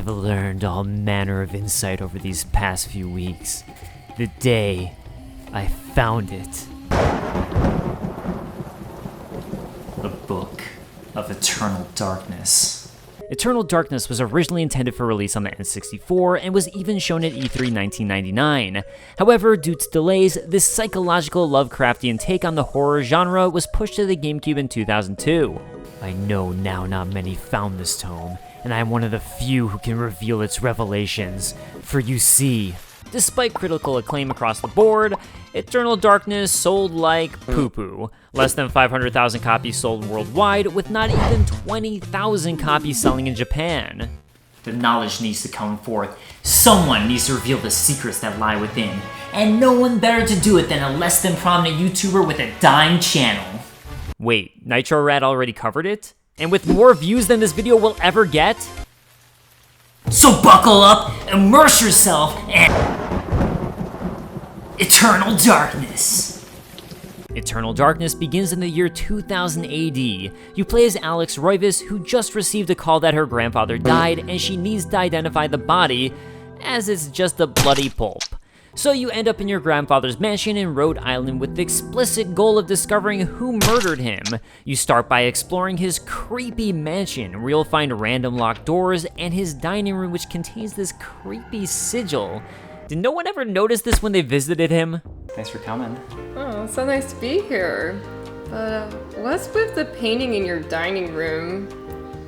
I've learned all manner of insight over these past few weeks. The day I found it. The Book of Eternal Darkness. Eternal Darkness was originally intended for release on the N64 and was even shown at E3 1999. However, due to delays, this psychological Lovecraftian take on the horror genre was pushed to the GameCube in 2002. I know now not many found this tome, and I am one of the few who can reveal its revelations. For you see, despite critical acclaim across the board, Eternal Darkness sold like poo-poo. Less than 500,000 copies sold worldwide, with not even 20,000 copies selling in Japan. The knowledge needs to come forth. Someone needs to reveal the secrets that lie within. And no one better to do it than a less than prominent YouTuber with a dying channel. Wait, Nitro Rat already covered it? And with more views than this video will ever get? So buckle up, immerse yourself, and Eternal Darkness. Eternal Darkness begins in the year 2000 AD. You play as Alex Roives, who just received a call that her grandfather died and she needs to identify the body, as it's just a bloody pulp. So you end up in your grandfather's mansion in Rhode Island with the explicit goal of discovering who murdered him. You start by exploring his creepy mansion, where you'll find random locked doors, and his dining room, which contains this creepy sigil. Did no one ever notice this when they visited him? Thanks for coming. Oh, so nice to be here. But what's with the painting in your dining room?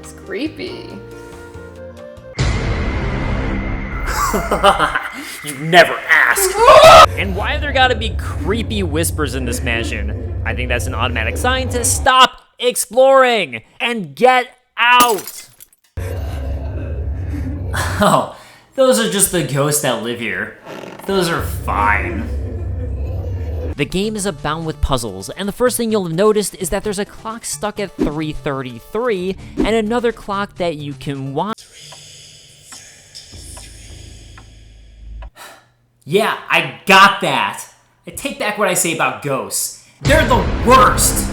It's creepy. You never ask! And why have there gotta be creepy whispers in this mansion? I think that's an automatic sign to stop exploring and get out! Oh, those are just the ghosts that live here. Those are fine. The game is abound with puzzles, and the first thing you'll have noticed is that there's a clock stuck at 3:33 and another clock that you can watch. Yeah, I got that. I take back what I say about ghosts. They're the worst.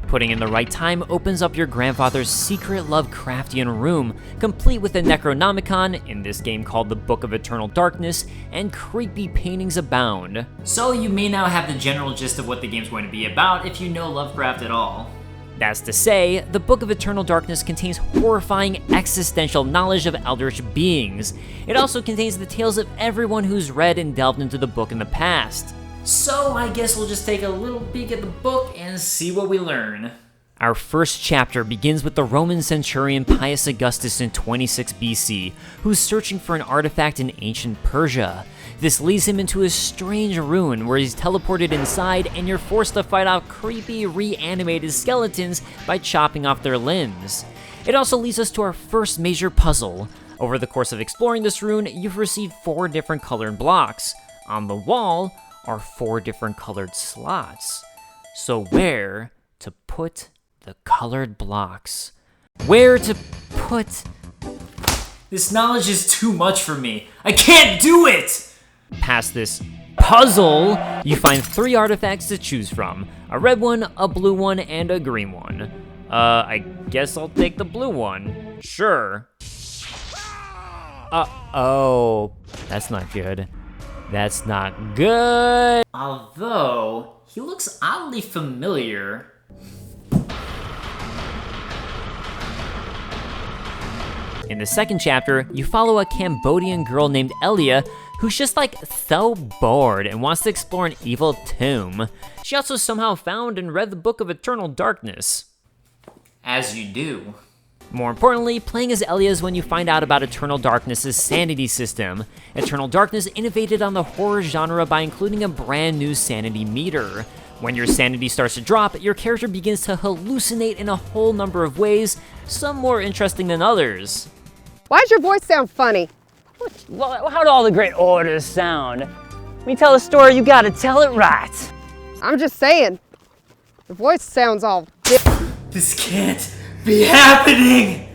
Putting in the right time opens up your grandfather's secret Lovecraftian room, complete with a Necronomicon, in this game called the Book of Eternal Darkness, and creepy paintings abound. So you may now have the general gist of what the game's going to be about if you know Lovecraft at all. That's to say, the Book of Eternal Darkness contains horrifying existential knowledge of eldritch beings. It also contains the tales of everyone who's read and delved into the book in the past. So I guess we'll just take a little peek at the book and see what we learn. Our first chapter begins with the Roman centurion Pius Augustus in 26 BC, who's searching for an artifact in ancient Persia. This leads him into a strange ruin where he's teleported inside and you're forced to fight off creepy reanimated skeletons by chopping off their limbs. It also leads us to our first major puzzle. Over the course of exploring this ruin, you've received 4 different colored blocks. On the wall are 4 different colored slots. So where to put the colored blocks? Where to put... This knowledge is too much for me. I can't do it! Past this puzzle, you find 3 artifacts to choose from. A red one, a blue one, and a green one. I guess I'll take the blue one. Sure. Oh, that's not good. That's not good. Although, he looks oddly familiar. In the second chapter, you follow a Cambodian girl named Elia who's just like so bored and wants to explore an evil tomb. She also somehow found and read the Book of Eternal Darkness. As you do. More importantly, playing as Elia is when you find out about Eternal Darkness' sanity system. Eternal Darkness innovated on the horror genre by including a brand new sanity meter. When your sanity starts to drop, your character begins to hallucinate in a whole number of ways, some more interesting than others. Why does your voice sound funny? Well, how do all the great orators sound? When you tell a story, you gotta tell it right. I'm just saying. The voice sounds all This can't be happening!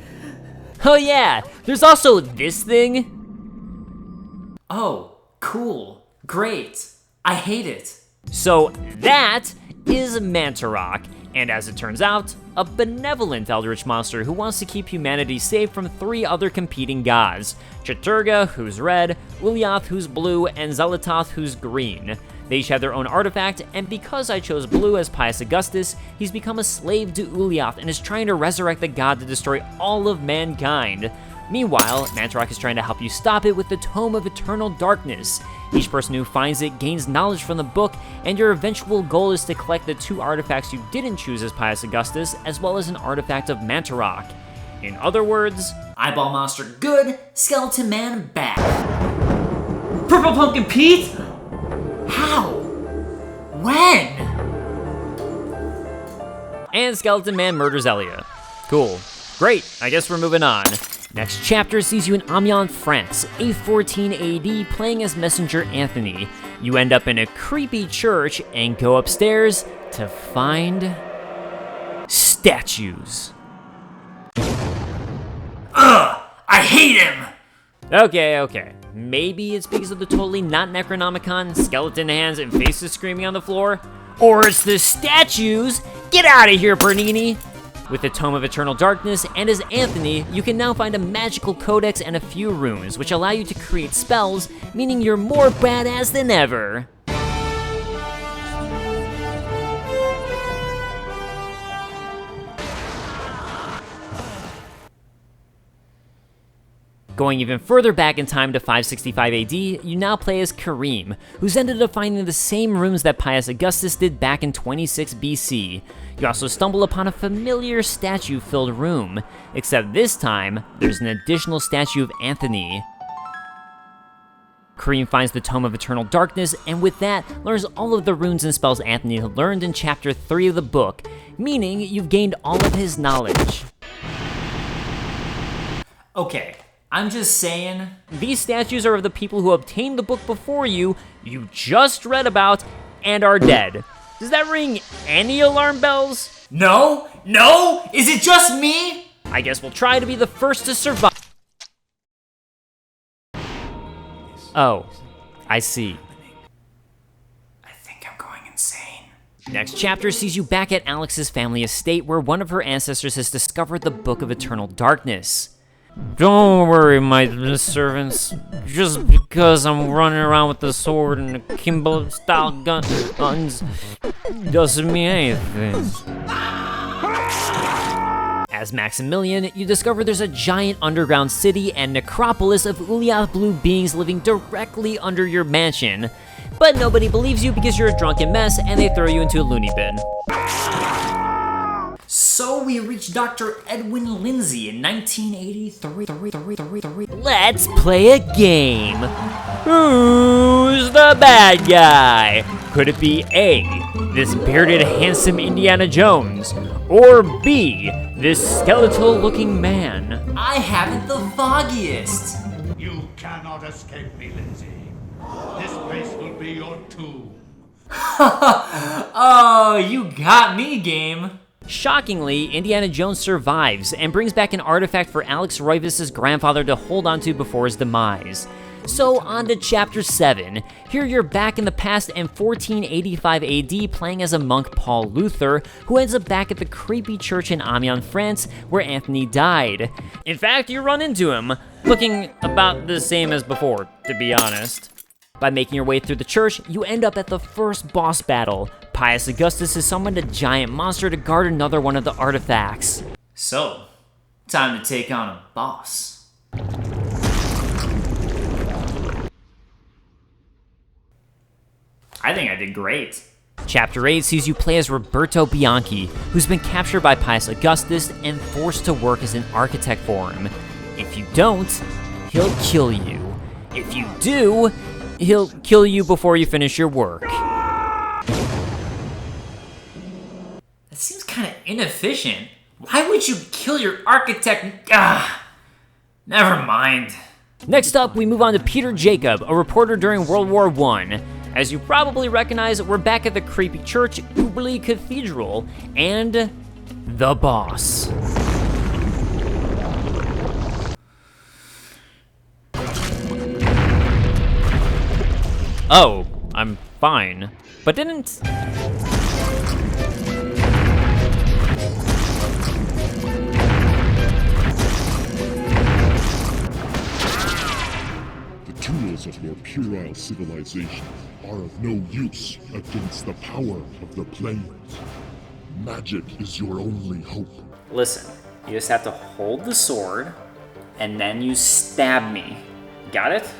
Oh yeah, there's also this thing. Oh, cool. Great. I hate it. So that is Mantarok. And as it turns out, a benevolent eldritch monster who wants to keep humanity safe from 3 other competing gods: Chaturga, who's red, Ulyath, who's blue, and Zelatoth, who's green. They each have their own artifact, and because I chose blue as Pius Augustus, he's become a slave to Ulyath and is trying to resurrect the god to destroy all of mankind. Meanwhile, Mantarok is trying to help you stop it with the Tome of Eternal Darkness. Each person who finds it gains knowledge from the book, and your eventual goal is to collect the 2 artifacts you didn't choose as Pius Augustus, as well as an artifact of Mantarok. In other words, Eyeball monster good, skeleton man bad. Purple Pumpkin Pete? How? When? and Skeleton Man murders Elia. Cool. Great, I guess we're moving on. Next chapter sees you in Amiens, France, 814 AD, playing as Messenger Anthony. You end up in a creepy church and go upstairs to find statues. Ugh! I hate him! Okay. Maybe it's because of the totally not Necronomicon, skeleton hands, and faces screaming on the floor? Or it's the statues! Get out of here, Bernini! With the Tome of Eternal Darkness and as Anthony, you can now find a magical codex and a few runes, which allow you to create spells, meaning you're more badass than ever. Going even further back in time to 565 AD, you now play as Karim, who's ended up finding the same rooms that Pius Augustus did back in 26 BC. You also stumble upon a familiar statue-filled room, except this time, there's an additional statue of Anthony. Karim finds the Tome of Eternal Darkness, and with that, learns all of the runes and spells Anthony learned in Chapter 3 of the book, meaning you've gained all of his knowledge. Okay, I'm just saying. These statues are of the people who obtained the book before you just read about, and are dead. Does that ring any alarm bells? No? Is it just me? I guess we'll try to be the first to survive. Oh, I see. I think I'm going insane. Next chapter sees you back at Alex's family estate, where one of her ancestors has discovered the Book of Eternal Darkness. Don't worry, my servants. Just because I'm running around with a sword and a Kimbo-style guns doesn't mean anything. As Maximilian, you discover there's a giant underground city and necropolis of Ulyath blue beings living directly under your mansion. But nobody believes you because you're a drunken mess and they throw you into a loony bin. So we reached Dr. Edwin Lindsay in 1983. Let's play a game. Who's the bad guy? Could it be A, this bearded, handsome Indiana Jones? Or B, this skeletal-looking man? I haven't the foggiest. You cannot escape me, Lindsay. This place will be your tomb. Oh, you got me, game. Shockingly, Indiana Jones survives and brings back an artifact for Alex Roives' grandfather to hold onto before his demise. So on to Chapter 7. Here you're back in the past in 1485 AD playing as a monk Paul Luther, who ends up back at the creepy church in Amiens, France, where Anthony died. In fact, you run into him, looking about the same as before, to be honest. By making your way through the church, you end up at the first boss battle. Pius Augustus has summoned a giant monster to guard another one of the artifacts. So, time to take on a boss. I think I did great. Chapter 8 sees you play as Roberto Bianchi, who's been captured by Pius Augustus and forced to work as an architect for him. If you don't, he'll kill you. If you do, he'll kill you before you finish your work. That seems kind of inefficient. Why would you kill your architect? Never mind. Next up, we move on to Peter Jacob, a reporter during World War I. As you probably recognize, we're back at the creepy church, Uberly Cathedral, and the boss. Oh, I'm fine. But didn't... ideas of your puerile civilization are of no use against the power of the planes. Magic is your only hope. Listen, you just have to hold the sword, and then you stab me. Got it?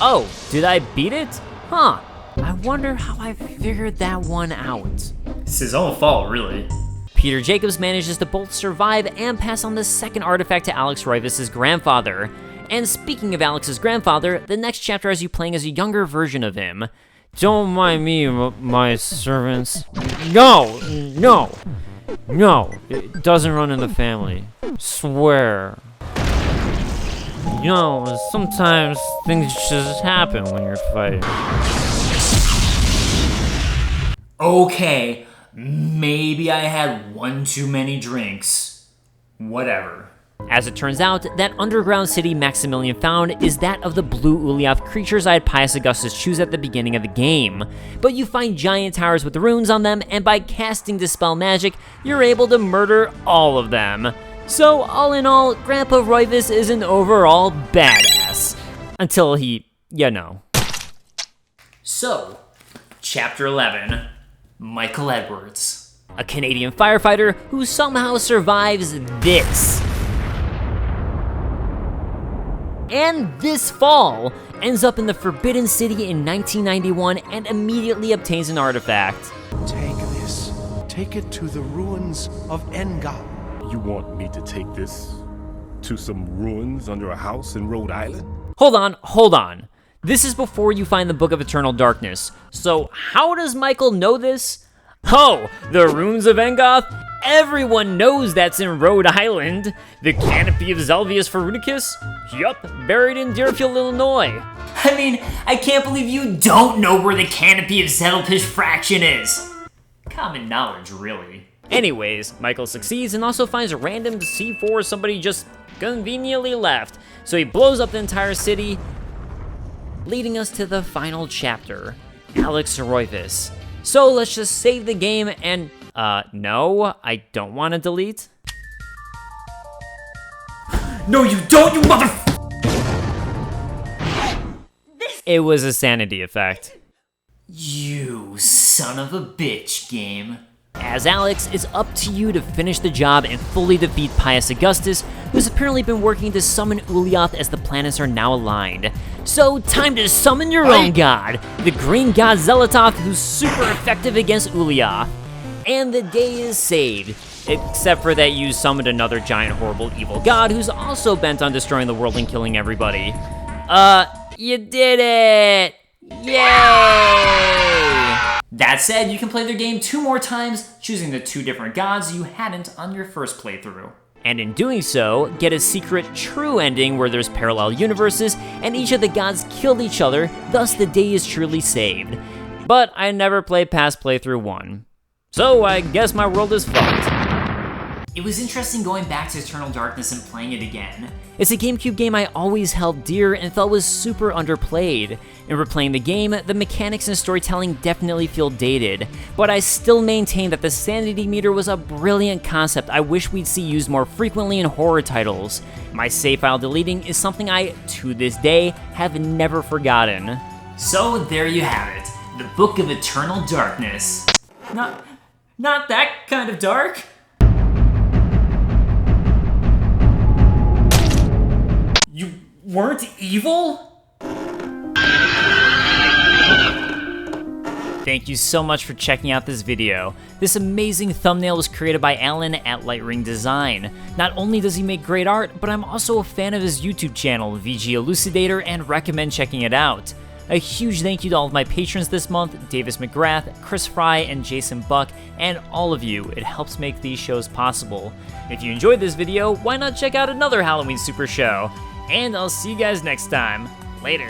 Oh, did I beat it? Huh. I wonder how I figured that one out. It's his own fault, really. Peter Jacobs manages to both survive and pass on the second artifact to Alex Roives' grandfather. And speaking of Alex's grandfather, the next chapter has you playing as a younger version of him. Don't mind me, my servants. No, it doesn't run in the family. Swear. You know, sometimes things just happen when you're fighting. Okay, maybe I had one too many drinks. Whatever. As it turns out, that underground city Maximilian found is that of the blue Ulyaoth creatures I had Pius Augustus choose at the beginning of the game. But you find giant towers with runes on them, and by casting Dispel Magic, you're able to murder all of them. So, all in all, Grandpa Roives is an overall badass. Until he, you know. So, Chapter 11, Michael Edwards. A Canadian firefighter who somehow survives this. And this fall, ends up in the Forbidden City in 1991 and immediately obtains an artifact. Take this. Take it to the ruins of Enga. You want me to take this to some ruins under a house in Rhode Island? Hold on. This is before you find the Book of Eternal Darkness. So how does Michael know this? Oh, the ruins of Engoth? Everyone knows that's in Rhode Island. The canopy of Zelvius Verunicus? Yup, buried in Deerfield, Illinois. I mean, I can't believe you don't know where the canopy of Zettelpish Fraction is. Common knowledge, really. Anyways, Michael succeeds and also finds a random C4 somebody just conveniently left. So he blows up the entire city, leading us to the final chapter, Alex Roives. So let's just save the game and, no, I don't want to delete. No, you don't, you mother... It was a sanity effect. You son of a bitch, game. As Alex, it's up to you to finish the job and fully defeat Pius Augustus, who's apparently been working to summon Ulyaoth as the planets are now aligned. So, time to summon your own god, the Green God Zelatoth, who's super effective against Ulyaoth. And the day is saved, except for that you summoned another giant, horrible, evil god who's also bent on destroying the world and killing everybody. You did it! Yay! That said, you can play the game 2 more times, choosing the 2 different gods you hadn't on your first playthrough. And in doing so, get a secret true ending where there's parallel universes and each of the gods killed each other, thus the day is truly saved. But I never played past playthrough 1. So I guess my world is fucked. It was interesting going back to Eternal Darkness and playing it again. It's a GameCube game I always held dear and felt was super underplayed. In replaying the game, the mechanics and storytelling definitely feel dated, but I still maintain that the sanity meter was a brilliant concept I wish we'd see used more frequently in horror titles. My save file deleting is something I, to this day, have never forgotten. So there you have it, the Book of Eternal Darkness. Not that kind of dark. You weren't evil? Thank you so much for checking out this video. This amazing thumbnail was created by Alan at Lightring Design. Not only does he make great art, but I'm also a fan of his YouTube channel, VG Elucidator, and recommend checking it out. A huge thank you to all of my patrons this month, Davis McGrath, Chris Fry, and Jason Buck, and all of you. It helps make these shows possible. If you enjoyed this video, why not check out another Halloween Super Show? And I'll see you guys next time. Later.